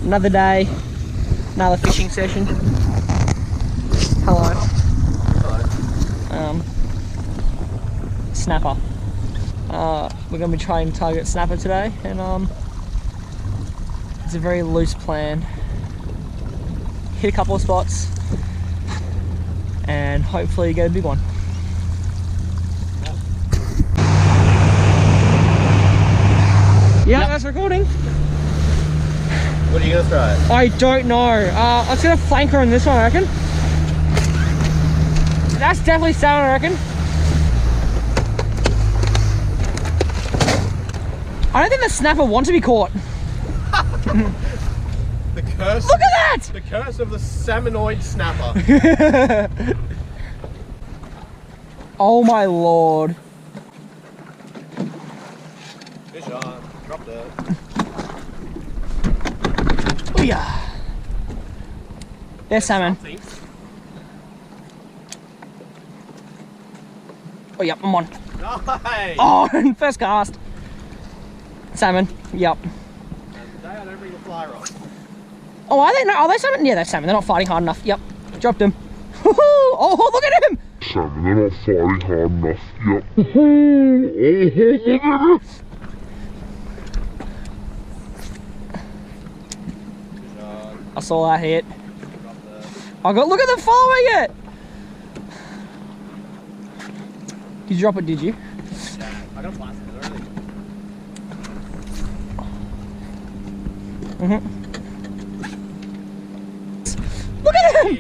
Another day, another fishing session. Hello. Hello. Snapper. We're going to be trying to target snapper today, and it's a very loose plan. Hit a couple of spots, and hopefully get a big one. Yeah, that's recording. What are you gonna throw? I don't know. I was gonna flank her on this one, I reckon. That's definitely salmon, I reckon. I don't think the snapper wants to be caught. The curse. Look at that! The curse of the salmonoid snapper. Oh my lord. Fish on. Dropped it. Oh yeah. There's salmon. Oh yep, I'm on. Nice. Oh, first cast. Salmon. Yep. And today I don't bring the fly rod. Oh, are they? No, are they salmon? Yeah, they're salmon. They're not fighting hard enough. Yep. Dropped him. Oh, look at him! Salmon, they're not fighting hard enough. Yep. I saw that hit. I got. Look at them following it. Did you drop it? Did you? Yeah, I got blasted early. Look at him!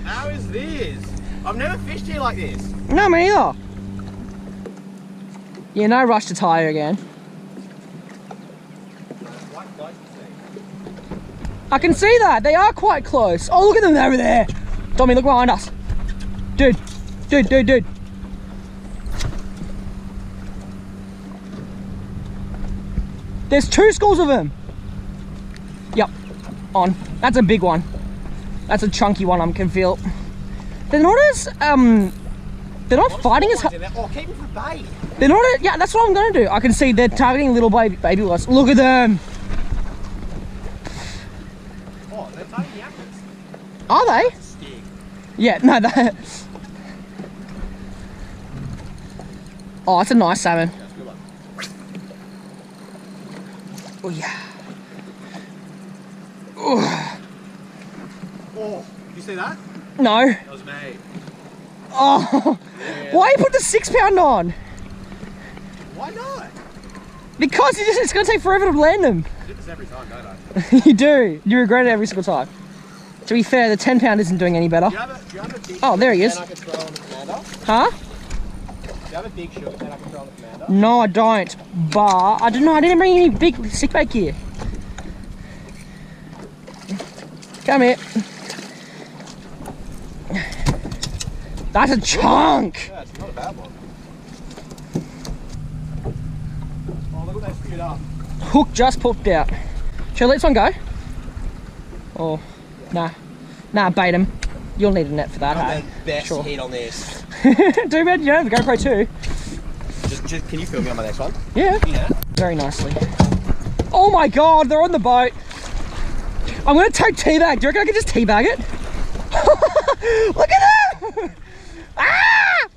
How is this? I've never fished here like this. No, me either. Yeah, no rush to tire again. I can see that. They are quite close. Oh, look at them over there. Tommy, look behind us. Dude. There's 2 schools of them. Yep. On. That's a big one. That's a chunky one, I can feel. They're not as, they're not fighting as hard. Oh, keep them for bait. They're not, yeah, that's what I'm going to do. I can see they're targeting little baby ones. Look at them. Oh, they're targeting the actors. Are they? Stick. Yeah, no, that. Oh, that's a nice salmon. That's a good one. Oh, yeah. Oh, did you see that? No. That was me. Oh, Yeah. why you put the 6 pound on? Why not? Because it's going to take forever to land them. I do this every time, don't I? You do. You regret it every single time. To be fair, the 10 pound isn't doing any better. Do you have a big Oh, there he is. I can throw on the commander? Huh? Do you have a big sugar that I can throw on the commander? No, I don't. But I don't know. I didn't bring any big stick bait gear. Come here. That's a chunk. Yeah, it's not a bad one. Oh, look what they screwed up. Hook just popped out. Shall I let this one go? Oh, nah. Nah, bait him. You'll need a net for that, hey? The best Sure. hit on this. Too bad you don't have the GoPro too. Just, can you film me on my next one? Yeah. Yeah. Very nicely. Oh my god, they're on the boat. I'm gonna take teabag. Do you reckon I can just teabag it? Look at them! Ah!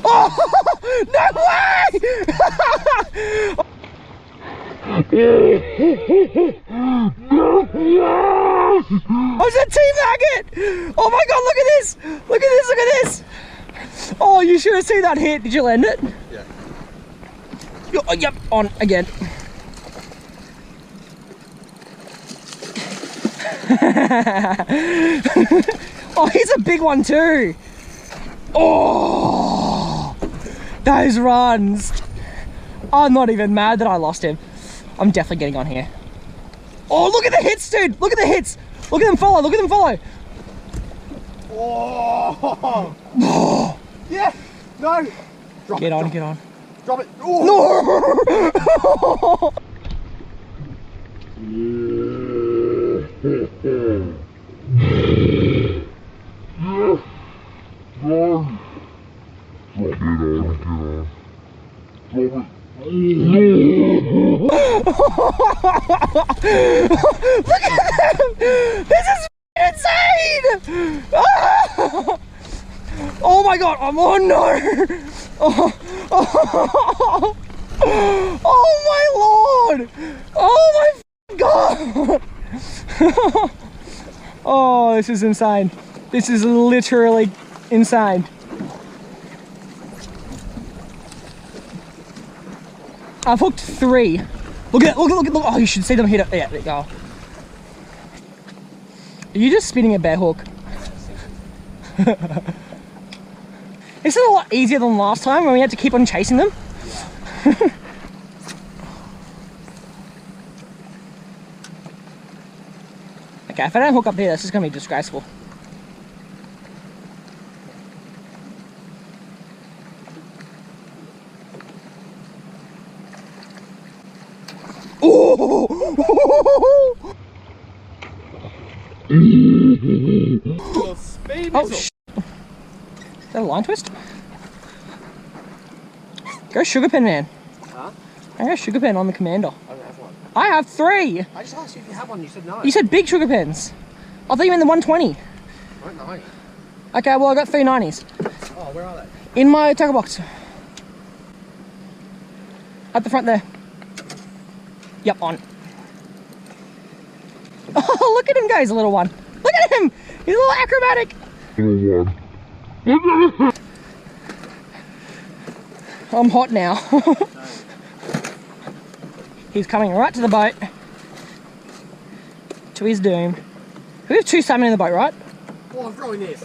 Oh, no way! I was a teabag it! Oh my god, look at this! Look at this, look at this! Oh, you should have seen that hit. Did you land it? Yeah. Oh, yep, on again. Oh, he's a big one too. Oh, those runs. I'm not even mad that I lost him. I'm definitely getting on here. Oh, look at the hits, dude. Look at the hits. Look at them follow. Look at them follow. Oh. Oh. Yeah. No. Drop Get it, on, drop get on. Drop it. Oh. No. Get on. Look at them! This is insane! Oh my god! Oh no! Oh my lord! Oh my god! Oh, this is insane. This is literally insane. I've hooked 3. Look at it, look. Oh, you should see them hit it. Yeah, there you go. Are you just spinning a bear hook? This is a lot easier than last time when we had to keep on chasing them. Yeah. Okay, if I don't hook up here, this is going to be disgraceful. Oh! Oh, sh! Is that a line twist? Go sugar pen, man. Huh? I got sugar pen on the commander. I don't have one. I have 3. I just asked you if you had one, you said no. You said big sugar pens. I thought you meant the 120. I don't know. Okay, well I got 3 90s. Oh, where are they? In my tackle box. At the front there. Yep, on. Oh, look at him, guys, a little one. Look at him! He's a little acrobatic. I'm hot now. He's coming right to the boat. To his doom. We have 2 salmon in the boat, right? Oh, I'm throwing this.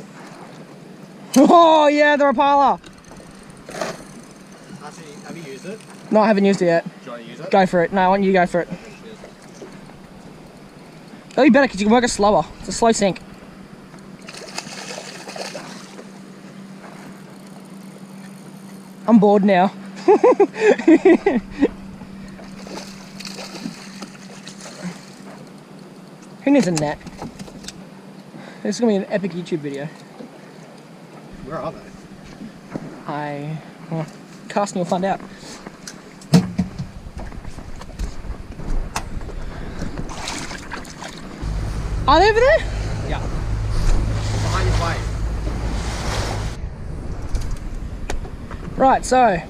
Oh, yeah, the Rapala. Actually, have you used it? No, I haven't used it yet. Do you want to use it? Go for it. No, I want you to go for it. That'll be better because you can work it slower. It's a slow sink. I'm bored now. Who needs a net? This is going to be an epic YouTube video. Where are they? Well, casting, you'll find out. Are they over there? Yeah. Behind your plate. Right, so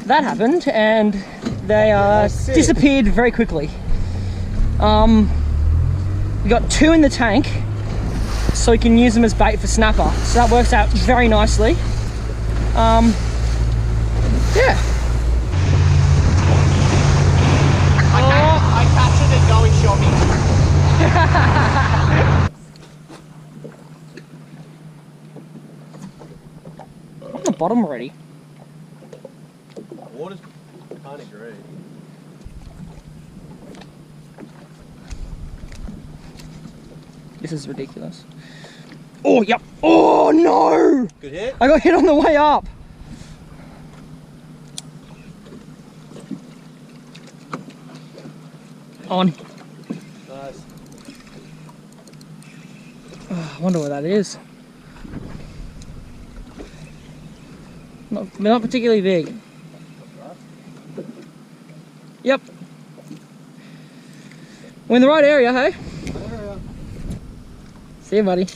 that happened and they disappeared very quickly. We got 2 in the tank, so we can use them as bait for snapper. So that works out very nicely. Yeah. I captured it going shopping. On the bottom already. Water's kind of green. This is ridiculous. Oh, yep. Oh, no! Good hit? I got hit on the way up. On. Nice. Oh, I wonder what that is. Not particularly big. Yep. We're in the right area, hey? See you, buddy.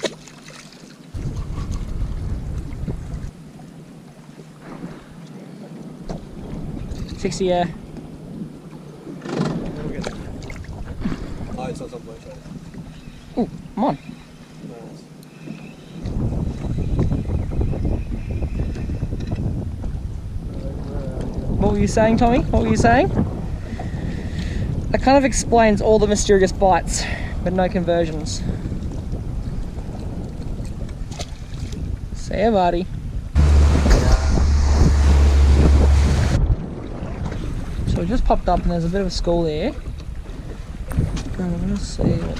$60, yeah. Oh, it's not on blue show. Oh, come on. Nice. What were you saying, Tommy? What were you saying? That kind of explains all the mysterious bites, but no conversions. See ya, buddy. So we just popped up and there's a bit of a school there. I'm gonna see what...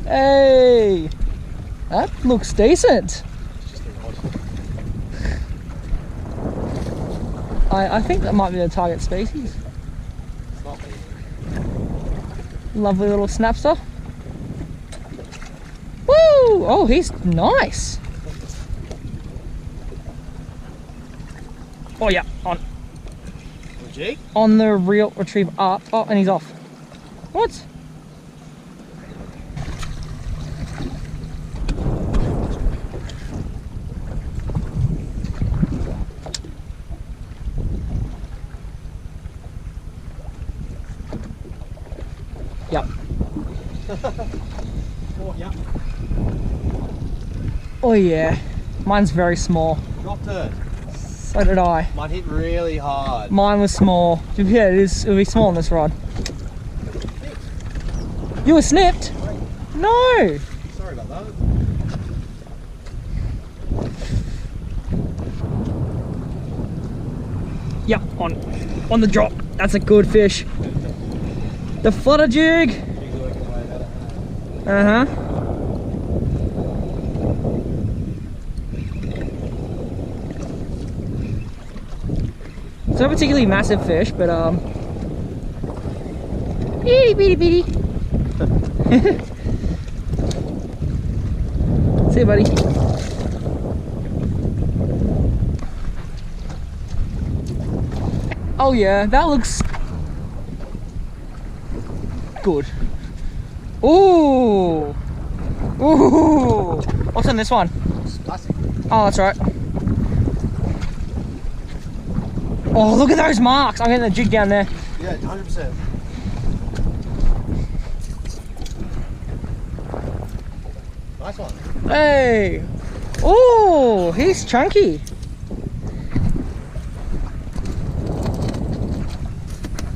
Hey! That looks decent. I think that might be the target species. Lovely little snapster. Woo! Oh, he's nice. Oh yeah, on. Jig? On the reel, retrieve up. Oh, and he's off. What? Yep. Oh, yeah. Oh yeah. Mine's very small. Dropped it. So did I. Mine hit really hard. Mine was small. Yeah, it'll be small on this rod. You were snipped? No! Sorry about that. Yep, on the drop. That's a good fish. The flutter jig. Uh-huh. It's not a particularly massive fish, but itty bitty bitty. See you, buddy. Oh yeah, that looks good. Ooh, ooh. What's on this one? Classic. Oh, that's right. Oh, look at those marks. I'm getting the jig down there. Yeah, 100%. Nice one. Hey. Oh, he's chunky. There's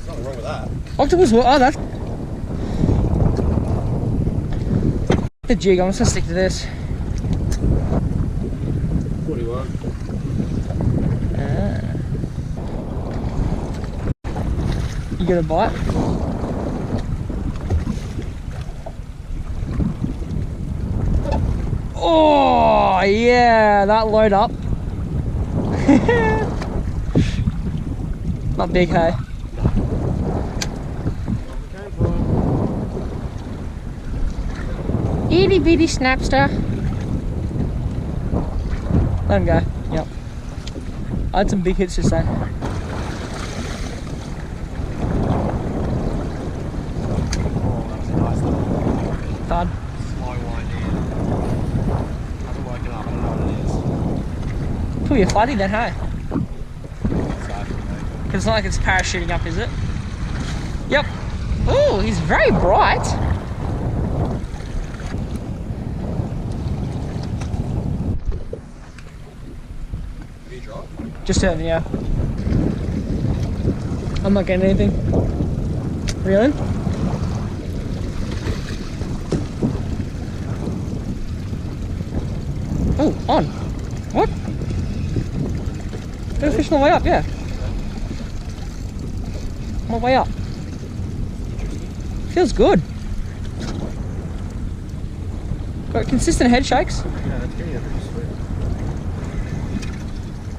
nothing wrong with that. Octopus, oh, that's the jig. I'm just gonna stick to this. 41. You got a bite? Oh yeah, that load up. Not big, hey. Itty bitty snapster. Let him go. Yep. I had some big hits just then. Thud. Slow wind in. Hasn't woken up. I don't know what it is. Pull your flatty then, hey? Sorry. Because it's not like it's parachuting up, is it? Yep. Oh, he's very bright. Have you dropped? Just turning, yeah. I'm not getting anything. Reeling? Oh, on. What? There's a fish on the way up, yeah. On my way up. Feels good. Got consistent head shakes. Yeah, that's getting pretty sweet.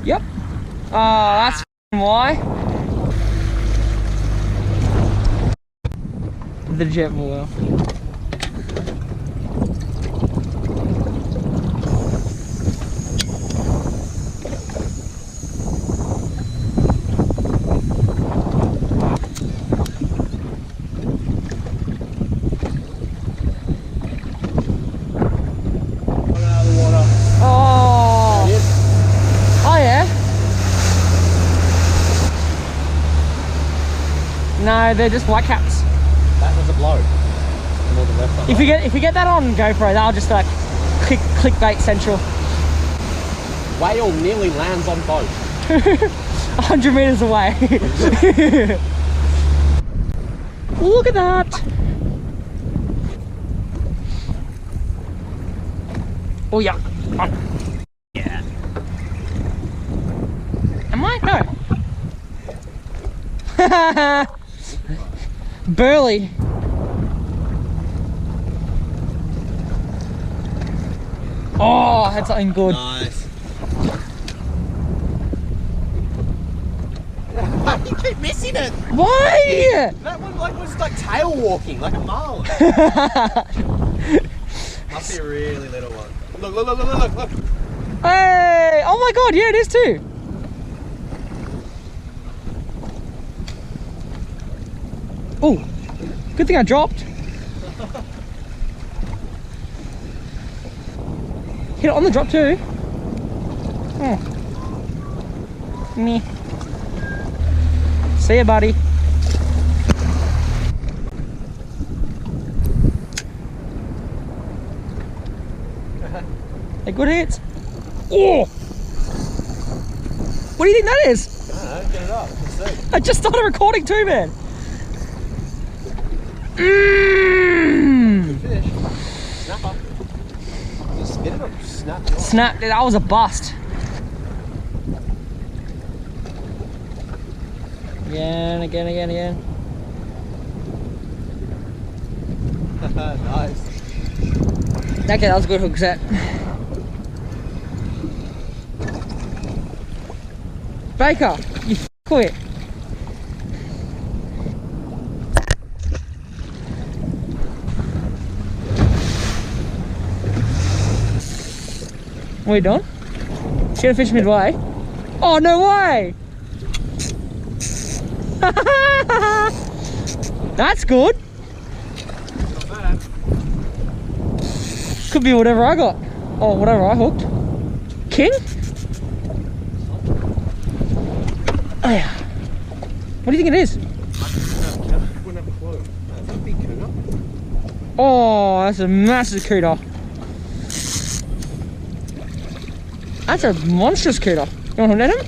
Yep. Oh, that's why. The jet boil. No, they're just white caps. That was a blow. If you get that on GoPro, that'll just like clickbait central. Whale nearly lands on boat. 100 meters away. Look at that. Oh yeah. Yeah. Am I? No. Burley. Oh, I had something good. Nice. You keep missing it. Why? That one was like tail walking, like a marlin. Must be a really little one. Look. Hey! Oh my god, yeah, it is too. Oh, good thing I dropped. Hit it on the drop too. Oh. Me. See ya, buddy. Hey, good hits. Oh! What do you think that is? I don't know, get it up. Let's see. I just started recording too, man. Good fish. Snapper. Just spin it or snap it off? Snap, that was a bust. Again. Nice. Okay, that was a good hook set. Baker, you quit. What are you doing? She gonna fish midway? Oh, no way! That's good. Not bad. Could be whatever I got. Oh, whatever I hooked. King? Oh, yeah. What do you think it is? Wouldn't have a clue. That's a big cooter. Oh, that's a massive cooter. That's a monstrous cooter. You want to net him?